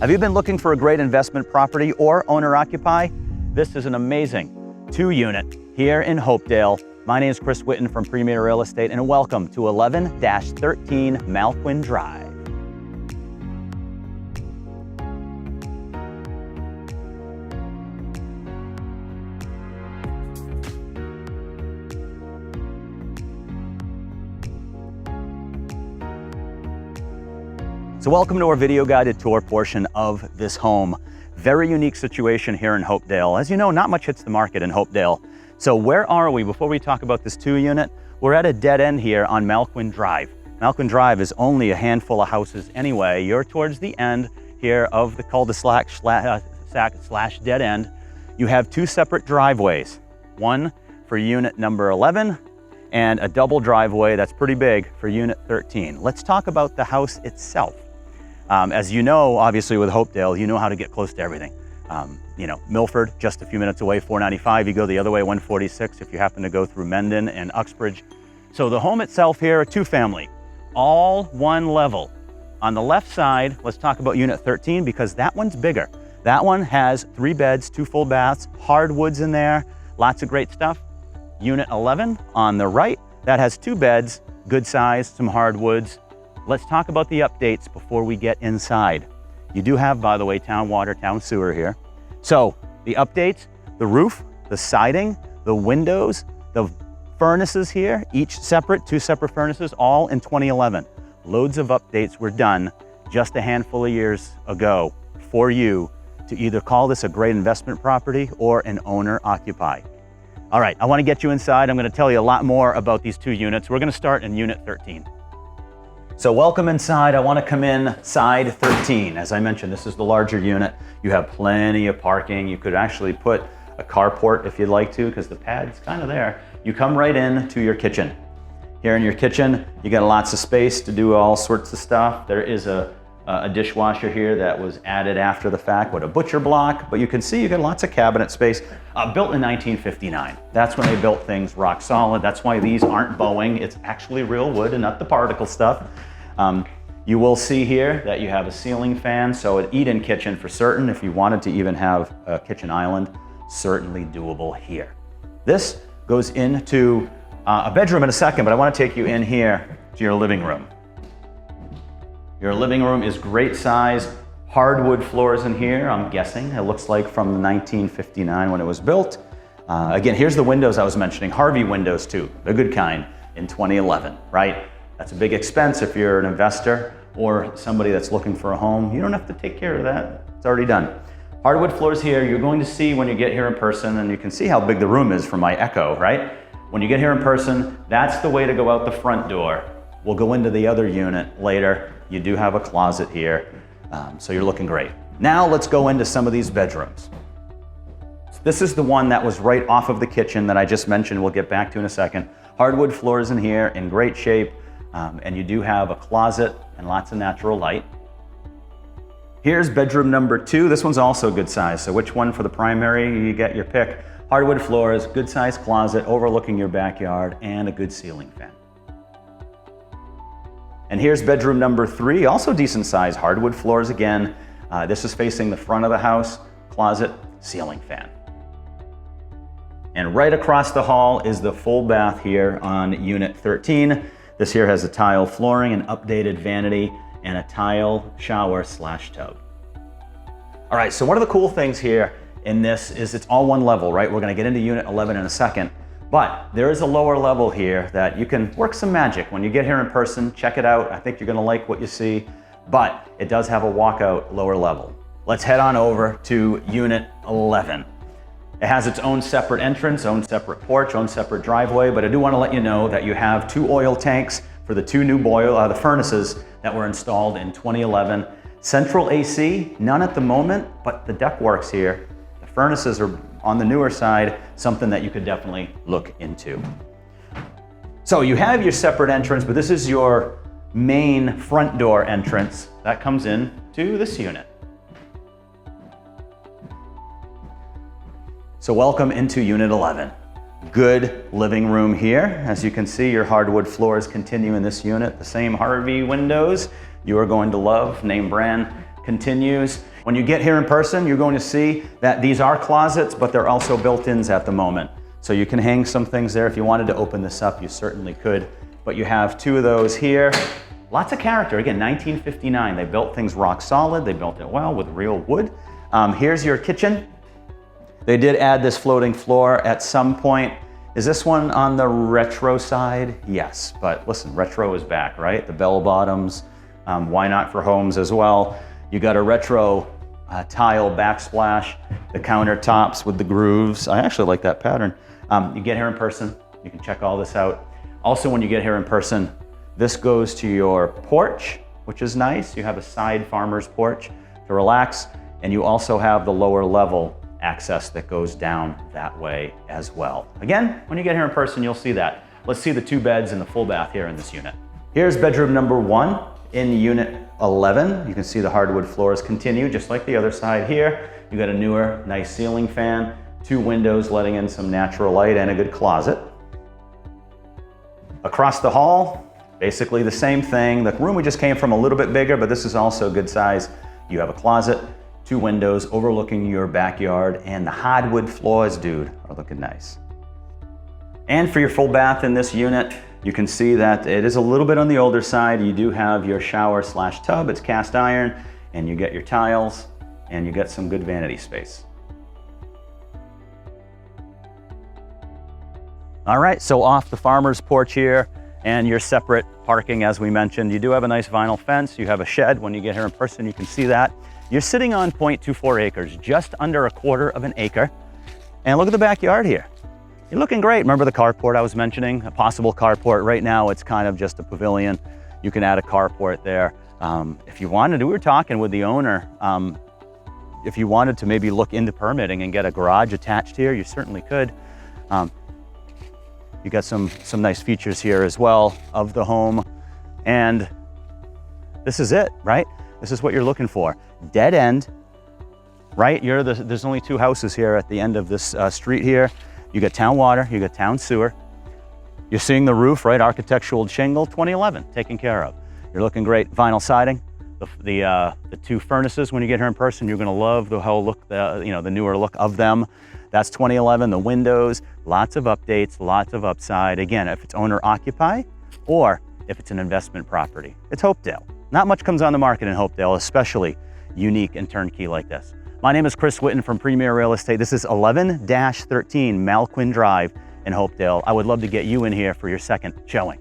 Have you been looking for a great investment property or owner-occupy? This is an amazing 2-unit here in Hopedale. My name is Chris Whitten from Premier Real Estate, and welcome to 11-13 MALQUINN Drive. So welcome to our video guided tour portion of this home. Very unique situation here in Hopedale. As you know, not much hits the market in Hopedale. So where are we? Before we talk about this 2-unit, we're at a dead end here on MALQUINN Drive. MALQUINN Drive is only a handful of houses anyway. You're towards the end here of the cul-de-sac slash dead end. You have 2 separate driveways, one for unit number 11 and a double driveway that's pretty big for unit 13. Let's talk about the house itself. As you know, obviously with Hopedale, you know how to get close to everything. You know, Milford, just a few minutes away, 495. You go the other way, 146, if you happen to go through Mendon and Uxbridge. So the home itself here, a 2-family, all one level. On the left side, let's talk about unit 13 because that one's bigger. That one has 3 beds, 2 full baths, hardwoods in there, lots of great stuff. Unit 11 on the right, that has 2 beds, good size, some hardwoods. Let's talk about the updates before we get inside. You do have, by the way, town water, town sewer here. So the updates, the roof, the siding, the windows, the furnaces here, each separate, 2 separate furnaces, all in 2011. Loads of updates were done just a handful of years ago for you to either call this a great investment property or an owner-occupy. All right, I want to get you inside. I'm going to tell you a lot more about these 2 units. We're going to start in unit 13. So welcome inside. I want to come in side 13. As I mentioned, this is the larger unit. You have plenty of parking. You could actually put a carport if you'd like to because the pad's kind of there. You come right in to your kitchen. Here in your kitchen, you got lots of space to do all sorts of stuff. There is a dishwasher here that was added after the fact with a butcher block, but you can see you got lots of cabinet space. Built in 1959. That's when they built things rock solid. That's why these aren't Boeing. It's actually real wood and not the particle stuff. You will see here that you have a ceiling fan, so an eat-in kitchen for certain. If you wanted to even have a kitchen island, certainly doable here. This goes into a bedroom in a second, but I want to take you in here to your living room. Your living room is great size, hardwood floors in here, I'm guessing. It looks like from 1959 when it was built. Again, here's the windows I was mentioning, Harvey windows too, the good kind, in 2011, right? That's a big expense if you're an investor or somebody that's looking for a home. You don't have to take care of that, it's already done. Hardwood floors here, you're going to see when you get here in person, and you can see how big the room is from my echo, right? When you get here in person, that's the way to go out the front door. We'll go into the other unit later. You do have a closet here, so you're looking great. Now let's go into some of these bedrooms. This is the one that was right off of the kitchen that I just mentioned. We'll get back to in a second. Hardwood floors in here in great shape, and you do have a closet and lots of natural light. Here's bedroom number 2. This one's also good size, so which one for the primary, you get your pick. Hardwood floors, good size closet overlooking your backyard, and a good ceiling fan. And here's bedroom number 3, also decent size, hardwood floors again. This is facing the front of the house, closet, ceiling fan. And right across the hall is the full bath here on unit 13. This here has a tile flooring, an updated vanity, and a tile shower slash tub. All right, so one of the cool things here in this is it's all one level, right? We're gonna get into unit 11 in a second. But there is a lower level here that you can work some magic. When you get here in person, check it out. I think you're gonna like what you see, but it does have a walkout lower level. Let's head on over to unit 11. It has its own separate entrance, own separate porch, own separate driveway, but I do wanna let you know that you have 2 oil tanks for the 2 new the furnaces that were installed in 2011. Central AC, none at the moment, but the ductwork's here. The furnaces are on the newer side, something that you could definitely look into. So you have your separate entrance, but this is your main front door entrance that comes in to this unit. So welcome into unit 11. Good living room here. As you can see, your hardwood floors continue in this unit. The same Harvey windows you are going to love, name brand continues. When you get here in person, you're going to see that these are closets, but they're also built-ins at the moment. So you can hang some things there. If you wanted to open this up, you certainly could. But you have two of those here. Lots of character. Again, 1959. They built things rock solid. They built it well with real wood. Here's your kitchen. They did add this floating floor at some point. Is this one on the retro side? Yes, but listen, retro is back, right? The bell bottoms, why not for homes as well? You got a retro tile backsplash, the countertops with the grooves. I actually like that pattern. You get here in person, you can check all this out. Also, when you get here in person, this goes to your porch, which is nice. You have a side farmer's porch to relax, and you also have the lower level access that goes down that way as well. Again, when you get here in person, you'll see that. Let's see the 2 beds and the full bath here in this unit. Here's bedroom number 1 in unit 11. You can see the hardwood floors continue just like the other side here. You got a newer, nice ceiling fan, 2 windows letting in some natural light, and a good closet. Across the hall, basically the same thing. The room we just came from a little bit bigger, but this is also good size. You have a closet, 2 windows overlooking your backyard, and the hardwood floors, dude, are looking nice. And for your full bath in this unit, you can see that it is a little bit on the older side. You do have your shower / tub. It's cast iron, and you get your tiles, and you get some good vanity space. All right, so off the farmer's porch here, and your separate parking, as we mentioned. You do have a nice vinyl fence. You have a shed. When you get here in person, you can see that. You're sitting on 0.24 acres, just under 1/4 of an acre. And look at the backyard here. You're looking great. Remember the carport I was mentioning? A possible carport. Right now, it's kind of just a pavilion. You can add a carport there. If you wanted to, we were talking with the owner. If you wanted to maybe look into permitting and get a garage attached here, you certainly could. You got some nice features here as well of the home. And this is it, right? This is what you're looking for. Dead end, right? There's only 2 houses here at the end of this street here. You got town water, you got town sewer. You're seeing the roof, right? Architectural shingle, 2011, taken care of. You're looking great. Vinyl siding, the 2 furnaces. When you get here in person, you're gonna love the whole look, the newer look of them. That's 2011, the windows, lots of updates, lots of upside. Again, if it's owner occupied or if it's an investment property, it's Hopedale. Not much comes on the market in Hopedale, especially unique and turnkey like this. My name is Chris Whitten from Premier Real Estate. This is 11-13 MALQUINN Drive in Hopedale. I would love to get you in here for your second showing.